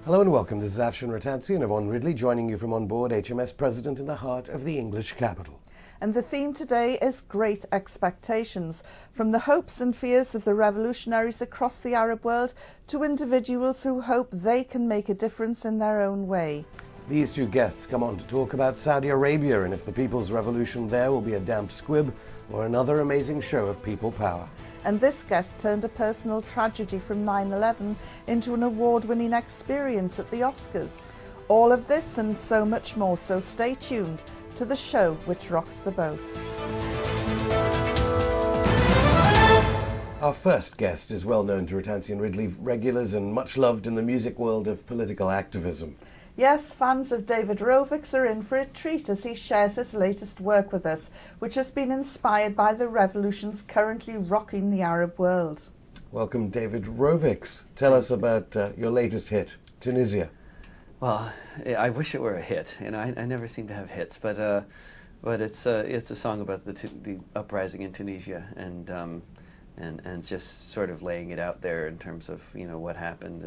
Hello and welcome. This is Rattansi and Rebwar Ridley joining you from on board HMS President in the heart of the English capital. And the theme today is Great Expectations, from the hopes and fears of the revolutionaries across the Arab world to individuals who hope they can make a difference in their own way. These two guests come on to talk about Saudi Arabia and if the people's revolution there will be a damp squib or another amazing show of people power. And this guest turned a personal tragedy from 9/11 into an award-winning experience at the Oscars. All of this and so much more, so stay tuned to the show which rocks the boat. Our first guest is well known to Rattansi and Ridley regulars and much loved in the music world of political activism. Yes, fans of David Rovics are in for a treat as he shares his latest work with us, which has been inspired by the revolutions currently rocking the Arab world. Welcome, David Rovics. Tell us about your latest hit, Tunisia. Well, I wish it were a hit. You know, I never seem to have hits, but it's a song about the uprising in Tunisia and just sort of laying it out there in terms of what happened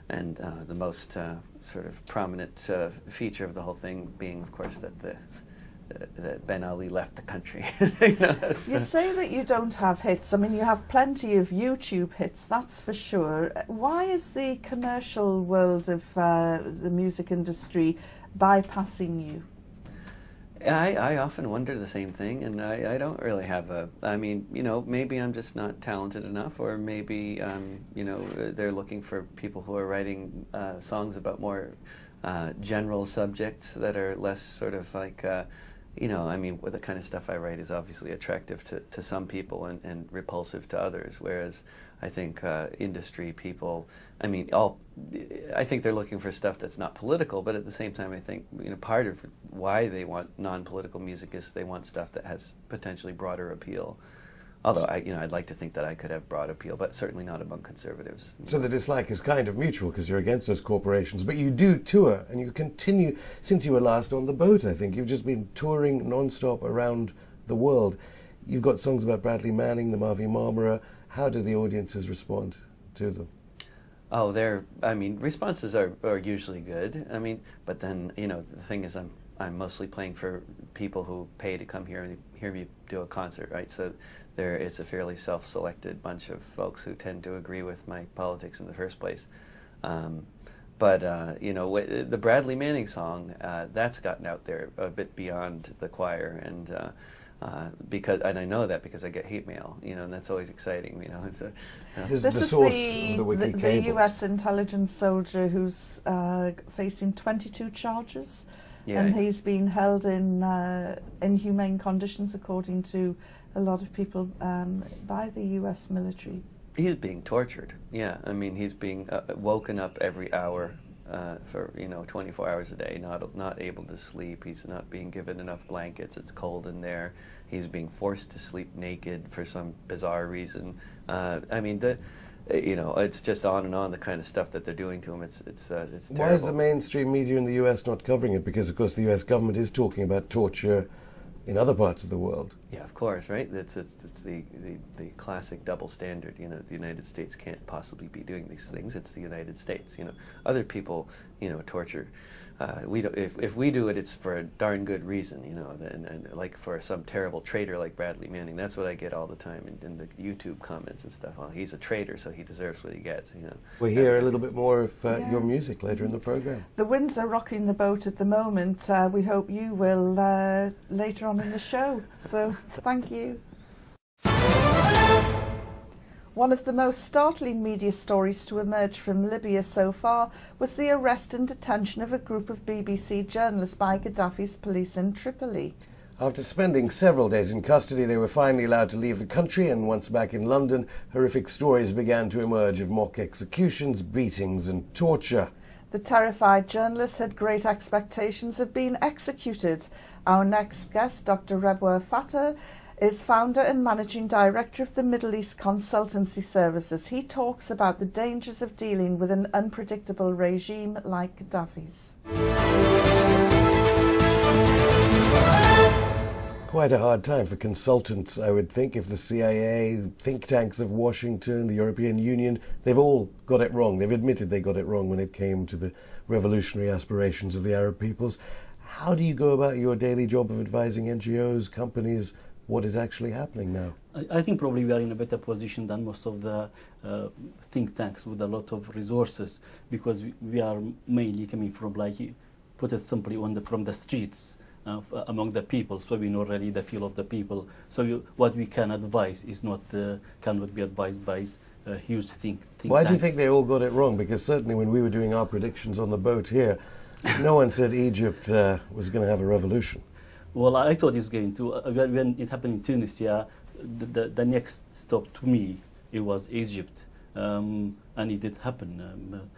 and the most sort of prominent feature of the whole thing being, of course, that Ben Ali left the country. You say that you don't have hits. I mean, you have plenty of YouTube hits, that's for sure. Why is the commercial world of the music industry bypassing you? I often wonder the same thing, and I don't really have maybe I'm just not talented enough, or maybe, they're looking for people who are writing songs about more general subjects that are less sort of like, the kind of stuff I write is obviously attractive to some people and repulsive to others, whereas I think industry people, I think they're looking for stuff that's not political, but at the same time I think part of why they want non-political music is they want stuff that has potentially broader appeal. Although I'd like to think that I could have broad appeal, but certainly not among conservatives. So the dislike is kind of mutual because you're against those corporations, but you do tour and you continue since you were last on the boat. I think you've just been touring non-stop around the world. You've got songs about Bradley Manning, the Mavi Marmara. How do the audiences respond to them? Oh, responses are usually good. But then the thing is, I'm mostly playing for people who pay to come here and hear me do a concert, right? So it's a fairly self-selected bunch of folks who tend to agree with my politics in the first place. The Bradley Manning song, that's gotten out there a bit beyond the choir, and I know that because I get hate mail, and that's always exciting. This is the U.S. intelligence soldier who's facing 22 charges, and he's been held in inhumane conditions, according to a lot of people, by the U.S. military. He's being tortured. Yeah, he's being woken up every hour for 24 hours a day, not able to sleep. He's not being given enough blankets. It's cold in there. He's being forced to sleep naked for some bizarre reason. It's just on and on, the kind of stuff that they're doing to him. It's terrible. Why is the mainstream media in the U.S. not covering it? Because of course the U.S. government is talking about torture in other parts of the world. Yeah, of course, right? It's the classic double standard. The United States can't possibly be doing these things. It's the United States. Other people, torture. We don't. If we do it, it's for a darn good reason. And like for some terrible traitor like Bradley Manning. That's what I get all the time in the YouTube comments and stuff. Oh, he's a traitor, so he deserves what he gets. We'll hear a little bit more of your music later in the program. The winds are rocking the boat at the moment. We hope you will later on in the show. So thank you. One of the most startling media stories to emerge from Libya so far was the arrest and detention of a group of BBC journalists by Gaddafi's police in Tripoli. After spending several days in custody, they were finally allowed to leave the country, and once back in London, horrific stories began to emerge of mock executions, beatings and torture. The terrified journalists had great expectations of being executed. Our next guest, Dr. Rebwar Fatah, is founder and managing director of the Middle East Consultancy Services. He talks about the dangers of dealing with an unpredictable regime like Gaddafi's. quite a hard time for consultants, I would think, if the CIA, think tanks of Washington, the European Union, they've all got it wrong. They've admitted they got it wrong when it came to the revolutionary aspirations of the Arab peoples. How do you go about your daily job of advising NGOs, companies, what is actually happening now? I think probably we are in a better position than most of the think tanks with a lot of resources, because we are mainly coming from, like, put it simply, from the streets, among the people, so we know really the feel of the people. So what we can advise is not cannot be advised by huge think Why tanks. do you think they all got it wrong? Because certainly when we were doing our predictions on the boat here, no one said Egypt was going to have a revolution. Well, I thought it's going to. When it happened in Tunisia, the next stop to me, it was Egypt, and it did happen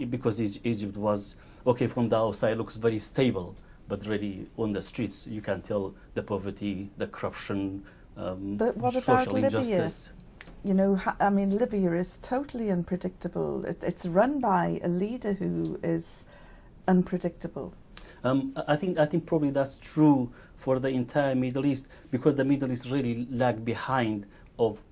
because Egypt was, okay, from the outside looks very stable, but really on the streets you can tell the poverty, the corruption, But what about social Libya? injustice. You know, I mean, Libya is totally unpredictable. It's run by a leader who is unpredictable. I think probably that's true for the entire Middle East, because the Middle East really lag behind of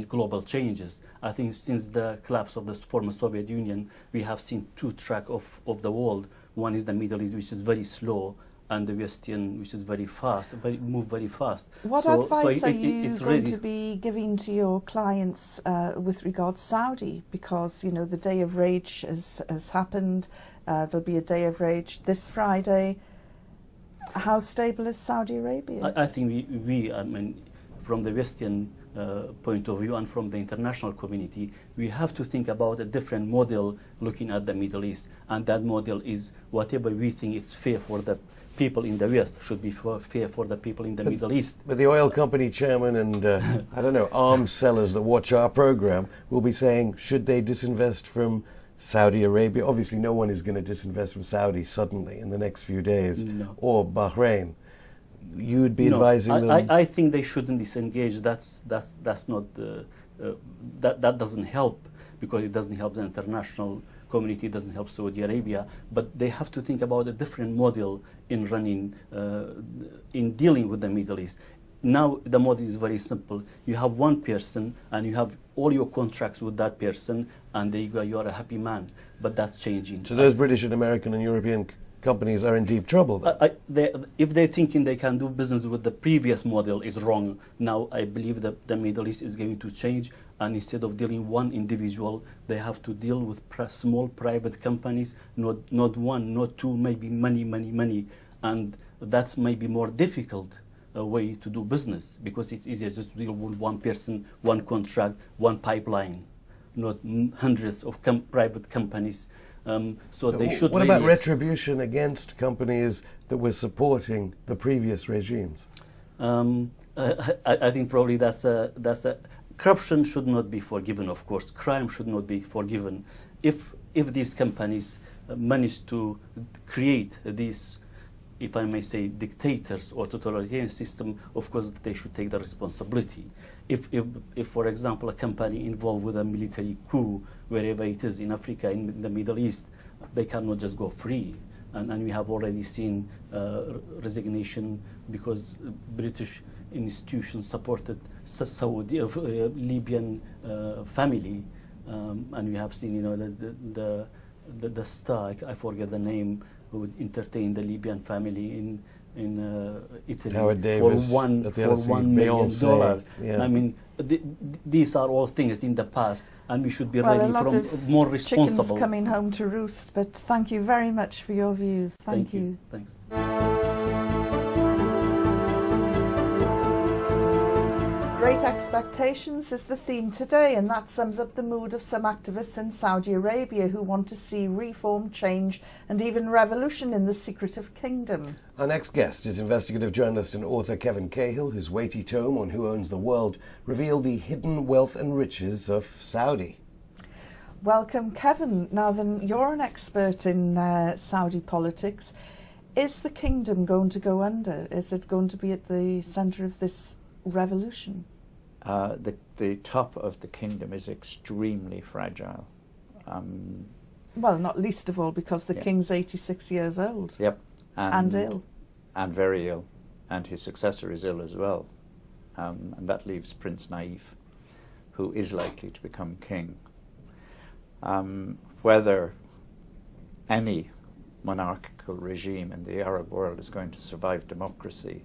global changes. I think since the collapse of the former Soviet Union, we have seen two tracks of the world. One is the Middle East, which is very slow, and the Western, which is very fast, move very fast. What advice are you it's going really to be giving to your clients with regard to Saudi? Because, you know, the Day of Rage has happened. There'll be a Day of Rage this Friday. How stable is Saudi Arabia? I think I mean, from the Western point of view and from the international community, we have to think about a different model looking at the Middle East. And that model is whatever we think is fair for the people in the West should be fair for the people in the Middle East. But the oil company chairman and, I don't know, arms sellers that watch our program will be saying, should they disinvest from Saudi Arabia? Obviously, no one is going to disinvest from Saudi suddenly in the next few days, No. or Bahrain. You would be No, advising them. I think they shouldn't disengage. That's not that doesn't help, because it doesn't help the international community. It doesn't help Saudi Arabia. But they have to think about a different model in running, in dealing with the Middle East. Now the model is very simple. You have one person, and you have all your contracts with that person, and there you go. You are a happy man. But that's changing. So those British and American and European companies are in deep trouble then. If they're thinking they can do business with the previous model is wrong. Now I believe that the Middle East is going to change, and instead of dealing one individual, they have to deal with small private companies, not one, not two, maybe many, and that's maybe more difficult way to do business, because it's easier just to deal with one person, one contract, one pipeline, not hundreds of private companies. So they should. What really about retribution against companies that were supporting the previous regimes? I think probably that's a corruption should not be forgiven. Of course, crime should not be forgiven. If these companies manage to create these, if I may say, dictators or totalitarian system, of course they should take the responsibility. If for example, a company involved with a military coup, wherever it is in Africa, in the Middle East, they cannot just go free. And we have already seen resignation because British institutions supported Saudi Libyan family, and we have seen, you know, the star, I forget the name, who would entertain the Libyan family in Italy for $1 million. Yeah. I mean, these are all things in the past, and we should be ready more responsible. Chickens coming home to roost. But thank you very much for your views. Thank you. Thanks. Great expectations is the theme today, and that sums up the mood of some activists in Saudi Arabia who want to see reform, change and even revolution in the secretive kingdom. Our next guest is investigative journalist and author Kevin Cahill, whose weighty tome on Who Owns the World revealed the hidden wealth and riches of Saudi. Welcome, Kevin. Now then, you're an expert in Saudi politics. Is the kingdom going to go under? Is it going to be at the centre of this revolution? The top of the kingdom is extremely fragile. Well, not least of all because the king's 86 years old. Yep. And ill. And very ill. and his successor is ill as well. And that leaves Prince Naif, who is likely to become king. Whether any monarchical regime in the Arab world is going to survive democracy,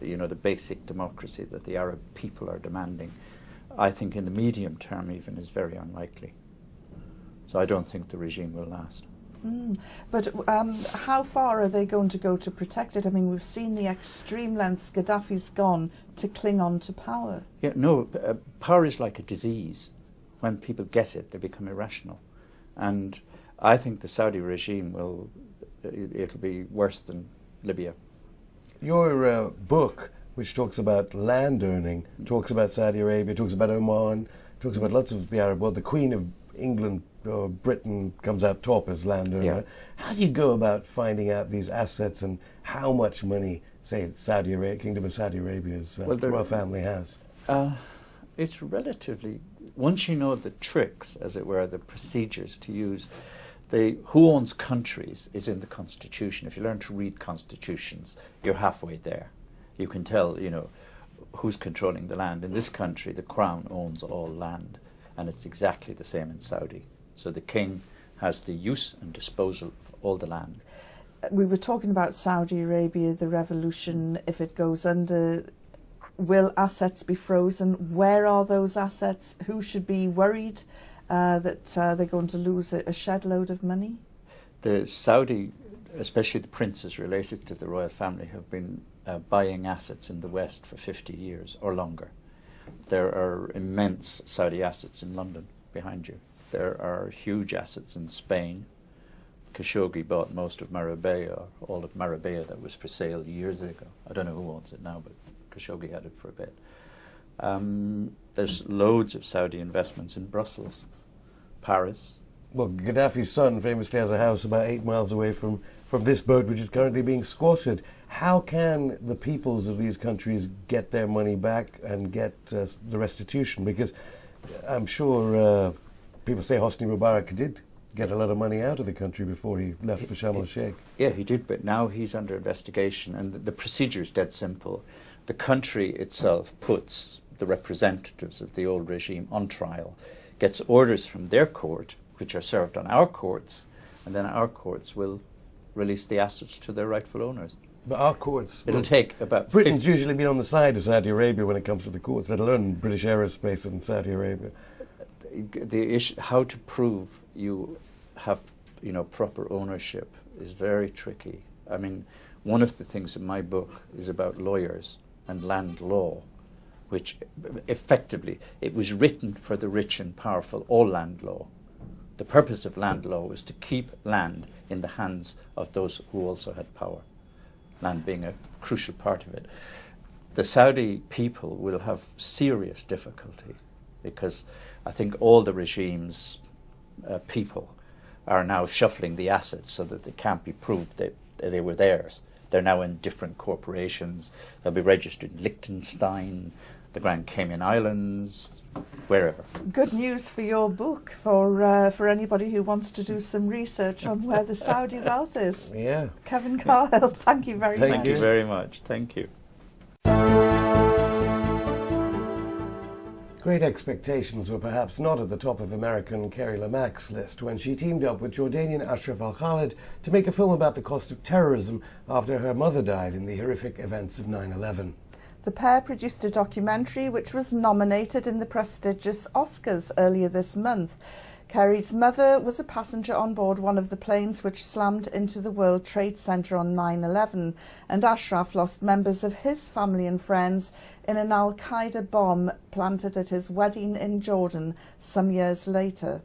the basic democracy that the Arab people are demanding, I think in the medium term even is very unlikely. So I don't think the regime will last. But how far are they going to go to protect it? I mean, we've seen the extreme lengths Gaddafi's gone to cling on to power. Yeah, no, power is like a disease. When people get it, they become irrational. And I think the Saudi regime it'll be worse than Libya. Your book, which talks about land owning, talks about Saudi Arabia, talks about Oman, talks about lots of the Arab world. The Queen of England or Britain comes out top as landowner. Yeah. How do you go about finding out these assets and how much money, say, Kingdom of Saudi Arabia's royal family has? It's relatively, once you know the tricks, as it were, the procedures to use, who owns countries is in the constitution. If you learn to read constitutions, you're halfway there. You can tell, who's controlling the land. In this country, the crown owns all land, and it's exactly the same in Saudi. So the king has the use and disposal of all the land. We were talking about Saudi Arabia, the revolution, if it goes under, will assets be frozen? Where are those assets? Who should be worried that they're going to lose a shed load of money? The Saudi, especially the princes related to the royal family, have been buying assets in the West for 50 years or longer. There are immense Saudi assets in London behind you. There are huge assets in Spain. Khashoggi bought most of Marbella, all of Marbella that was for sale years ago. I don't know who owns it now, but Khashoggi had it for a bit. There's loads of Saudi investments in Brussels, Paris. Well, Gaddafi's son famously has a house about 8 miles away from this boat, which is currently being squatted. How can the peoples of these countries get their money back and get the restitution? Because I'm sure people say Hosni Mubarak did get a lot of money out of the country before he left for Sharm el-Sheikh. Yeah, he did, but now he's under investigation, and the procedure is dead simple. The country itself puts the representatives of the old regime on trial, gets orders from their court, which are served on our courts, and then our courts will release the assets to their rightful owners. But our courts... It'll take about... Britain's usually been on the side of Saudi Arabia when it comes to the courts, let alone British aerospace in Saudi Arabia. The issue, how to prove you have, proper ownership is very tricky. I mean, one of the things in my book is about lawyers and land law, which effectively, it was written for the rich and powerful, all land law. The purpose of land law was to keep land in the hands of those who also had power, land being a crucial part of it. The Saudi people will have serious difficulty because I think all the regime's people are now shuffling the assets so that they can't be proved that they were theirs. They're now in different corporations. They'll be registered in Liechtenstein, the Grand Cayman Islands, wherever. Good news for your book, for anybody who wants to do some research on where the Saudi wealth is. Yeah. Kevin Carhill, thank you very much. Thank you very much. Thank you. Great Expectations were perhaps not at the top of American Kerry Lamack's list when she teamed up with Jordanian Ashraf Al-Khalid to make a film about the cost of terrorism after her mother died in the horrific events of 9/11. The pair produced a documentary which was nominated in the prestigious Oscars earlier this month. Kerry's mother was a passenger on board one of the planes which slammed into the World Trade Center on 9/11, and Ashraf lost members of his family and friends in an Al-Qaeda bomb planted at his wedding in Jordan some years later.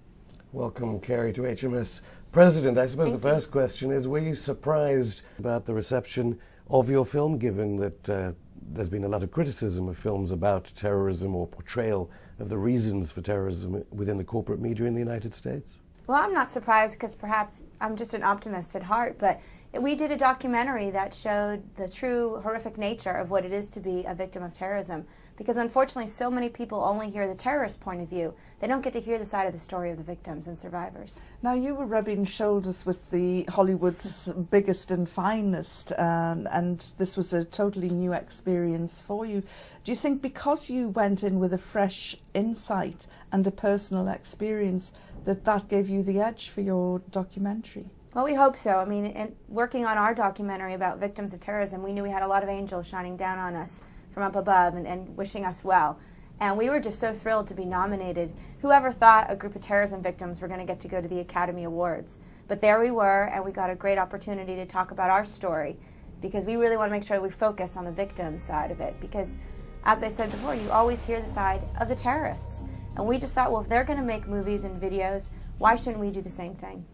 Welcome, Kerry, to HMS President. I suppose the first question is, were you surprised about the reception of your film, given that there's been a lot of criticism of films about terrorism or portrayal of the reasons for terrorism within the corporate media in the United States? Well, I'm not surprised because perhaps I'm just an optimist at heart, but we did a documentary that showed the true horrific nature of what it is to be a victim of terrorism. Because unfortunately, so many people only hear the terrorist point of view. They don't get to hear the side of the story of the victims and survivors. Now, you were rubbing shoulders with the Hollywood's biggest and finest, and this was a totally new experience for you. Do you think because you went in with a fresh insight and a personal experience that gave you the edge for your documentary? Well, we hope so. I mean, in working on our documentary about victims of terrorism, we knew we had a lot of angels shining down on us from up above and wishing us well. And we were just so thrilled to be nominated. Whoever thought a group of terrorism victims were going to get to go to the Academy Awards? But there we were, and we got a great opportunity to talk about our story, because we really want to make sure we focus on the victim side of it. Because, as I said before, you always hear the side of the terrorists. And we just thought, well, if they're going to make movies and videos, why shouldn't we do the same thing?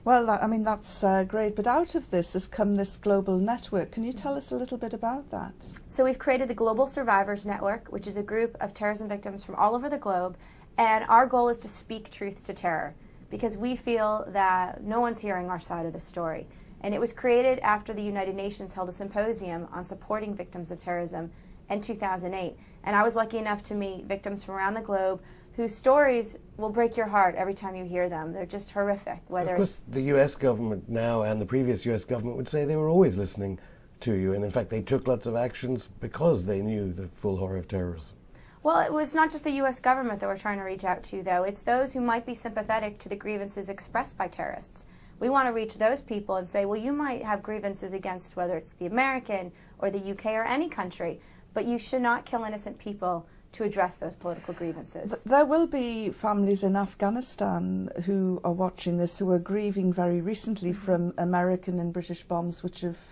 Well, that's great. But out of this has come this global network. Can you tell us a little bit about that? So we've created the Global Survivors Network, which is a group of terrorism victims from all over the globe. And our goal is to speak truth to terror, because we feel that no one's hearing our side of the story. And it was created after the United Nations held a symposium on supporting victims of terrorism in 2008. And I was lucky enough to meet victims from around the globe whose stories will break your heart every time you hear them. They're just horrific. Of course, the US government now and the previous US government would say they were always listening to you, and in fact they took lots of actions because they knew the full horror of terrorism. Well, it was not just the U.S. government that we're trying to reach out to, though. It's those who might be sympathetic to the grievances expressed by terrorists. We want to reach those people and say, well, you might have grievances against whether it's the American or the UK or any country, but you should not kill innocent people to address those political grievances. There will be families in Afghanistan who are watching this, who are grieving very recently from American and British bombs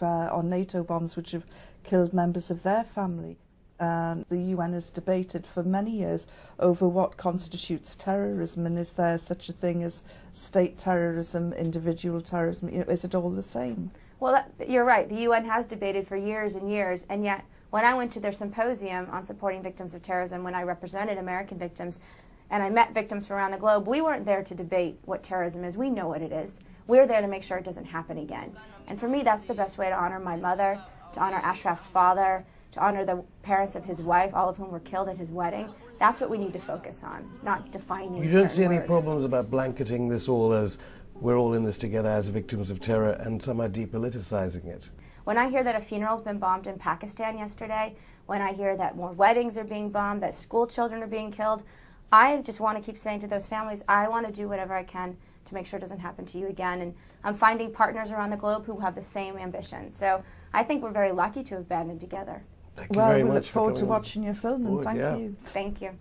or NATO bombs which have killed members of their family. The UN has debated for many years over what constitutes terrorism, and is there such a thing as state terrorism, individual terrorism? Is it all the same? Well, you're right. The UN has debated for years and years, and yet when I went to their symposium on supporting victims of terrorism, when I represented American victims, and I met victims from around the globe, we weren't there to debate what terrorism is. We know what it is. We're there to make sure it doesn't happen again. And for me, that's the best way to honor my mother, to honor Ashraf's father, to honor the parents of his wife, all of whom were killed at his wedding. That's what we need to focus on, not defining You don't see any words. problems about blanketing this all as we're all in this together as victims of terror and somehow depoliticizing it? When I hear that a funeral's been bombed in Pakistan yesterday, when I hear that more weddings are being bombed, that school children are being killed, I just want to keep saying to those families, I want to do whatever I can to make sure it doesn't happen to you again. And I'm finding partners around the globe who have the same ambition. So I think we're very lucky to have banded together. Thank you very much. We look forward to watching your film, and thank you. Thank you.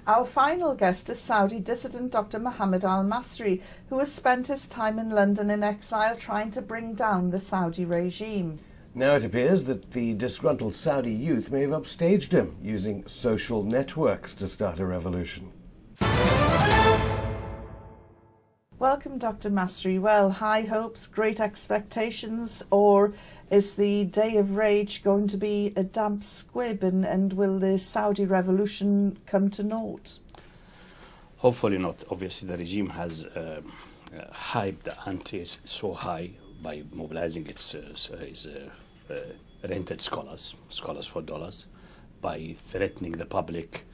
Our final guest is Saudi dissident Dr. Mohammed Al-Masri, who has spent his time in London in exile trying to bring down the Saudi regime. Now it appears that the disgruntled Saudi youth may have upstaged him, using social networks to start a revolution. Welcome, Dr. Masri. Well, high hopes, great expectations, or is the day of rage going to be a damp squib, and will the Saudi revolution come to naught? Hopefully not. Obviously, the regime has hyped the ante so high by mobilizing its rented scholars for dollars, by threatening the public,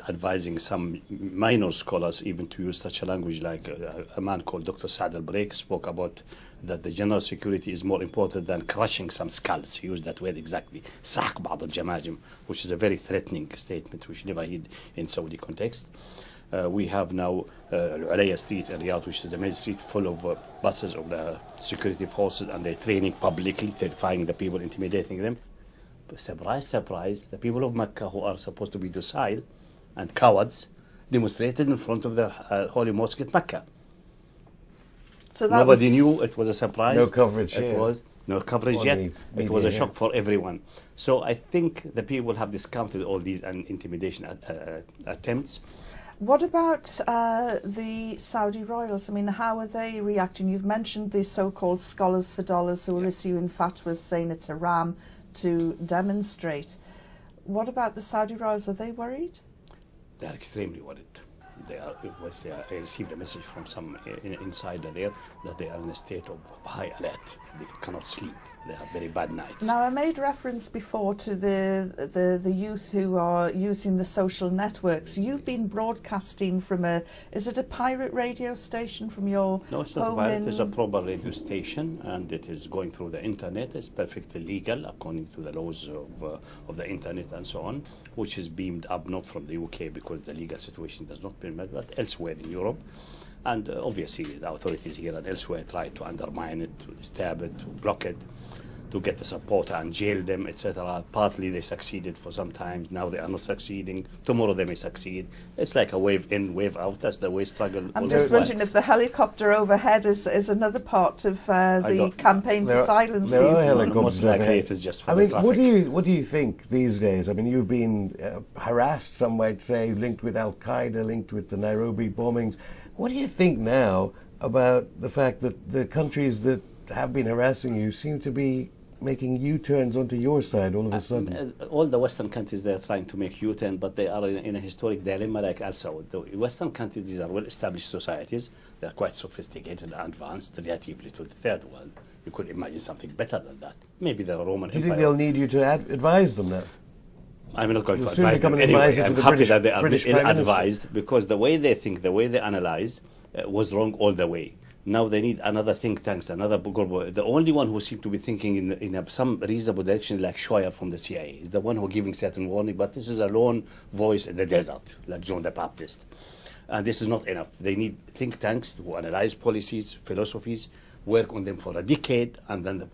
advising some minor scholars even to use such a language, like a man called Dr. Saad al-Break spoke about that the general security is more important than crushing some skulls. He used that word exactly, سحق بعض الجماجم, which is a very threatening statement which never heard in Saudi context. We have now Al-Uraya Street in Riyadh, which is a main street full of buses of the security forces, and they're training publicly, terrifying the people, intimidating them. But surprise, surprise, the people of Mecca, who are supposed to be docile and cowards, demonstrated in front of the Holy Mosque at Mecca. So that Nobody knew. It was a surprise. No coverage It here. was no coverage yet. It was a shock for everyone. So I think the people have discounted all these intimidation attempts. What about the Saudi royals? I mean, how are they reacting? You've mentioned the so-called scholars for dollars who are issuing fatwas saying it's a ram to demonstrate. What about the Saudi royals? Are they worried? They are extremely worried. I received a message from some insider there that they are in a state of high alert. They cannot sleep. They have very bad nights. Now, I made reference before to the youth who are using the social networks. You've been broadcasting from is it a pirate radio station from your No, it's not a home pirate. It's a proper radio station, and it is going through the internet. It's perfectly legal according to the laws of the internet and so on, which is beamed up not from the UK because the legal situation does not permit, but elsewhere in Europe. And obviously the authorities here and elsewhere try to undermine it, to disturb it, to block it, to get the supporter and jail them, etc. Partly they succeeded for some time. Now they are not succeeding. Tomorrow they may succeed. It's like a wave in, wave out. That's the way struggle. I'm just wondering if the helicopter overhead is another part of the campaign to silence there you. are helicopters Most likely overhead. it is just for I the mean, traffic. what do you think these days? I mean, you've been harassed, some might say, linked with Al Qaeda, linked with the Nairobi bombings. What do you think now about the fact that the countries that have been harassing you seem to be making U-turns onto your side all of a sudden? All the Western countries, they are trying to make U-turn, but they are in a historic dilemma like Al Saud. The Western countries, these are well-established societies. They are quite sophisticated and advanced relatively to the third world. You could imagine something better than that. Maybe the Roman Do you Empire. think they'll need you to advise them now? I'm not going You'll to soon advise them become an anyway. advisor to I'm the happy British- that they are British Prime Minister. ill-advised because the way they think, the way they analyze was wrong all the way. Now they need another think tanks, another group. The only one who seems to be thinking in some reasonable direction, like Scheuer from the CIA, is the one who giving certain warning. But this is a lone voice in the desert, like John the Baptist. And this is not enough. They need think tanks to analyze policies, philosophies, work on them for a decade, and then the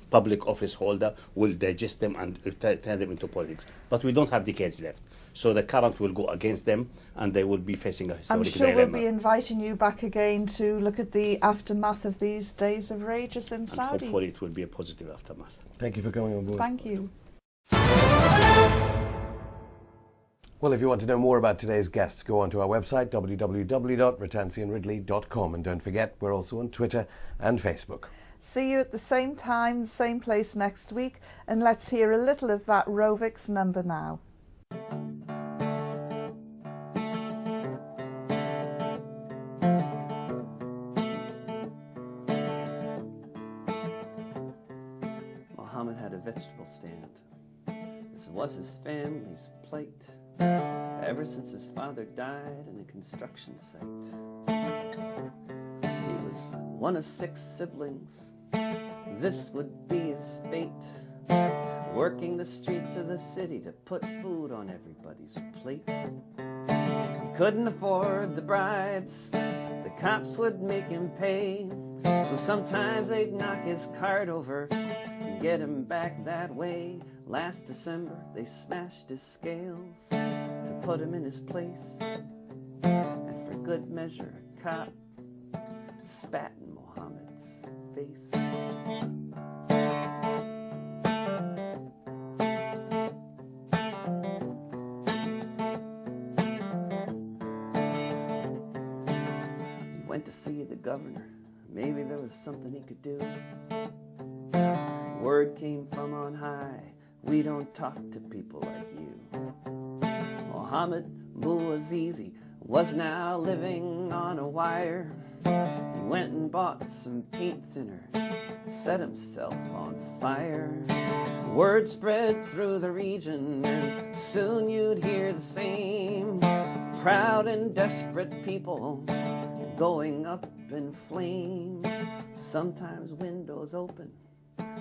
public office holder will digest them and turn them into politics. But we don't have decades left. So the current will go against them and they will be facing a historic I'm sure dilemma. we'll be inviting you back again to look at the aftermath of these days of rages in and Saudi. hopefully it will be a positive aftermath. Thank you for coming on board. Thank you. Well, if you want to know more about today's guests, go onto our website, www.rattansiandridley.com. And don't forget, we're also on Twitter and Facebook. See you at the same time, same place next week, and let's hear a little of that Rovics number now. Muhammad had a vegetable stand. This was his family's plate, ever since his father died in a construction site. He was one of 6 siblings. This would be his fate, working the streets of the city to put food on everybody's plate. He couldn't afford the bribes, the cops would make him pay, so sometimes they'd knock his cart over and get him back that way. Last December they smashed his scales to put him in his place, and for good measure a cop spat in Muhammad's face. He went to see the governor. Maybe there was something he could do. Word came from on high, we don't talk to people like you. Muhammad Bouazizi was now living on a wire. He went and bought some paint thinner, set himself on fire. Word spread through the region, and soon you'd hear the same. Proud and desperate people going up in flame. Sometimes windows open,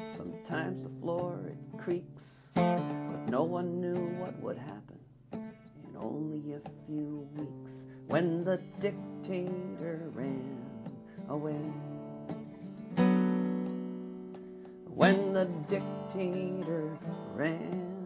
sometimes the floor it creaks, but no one knew what would happen in only a few weeks when the dictator ran away. When the dictator ran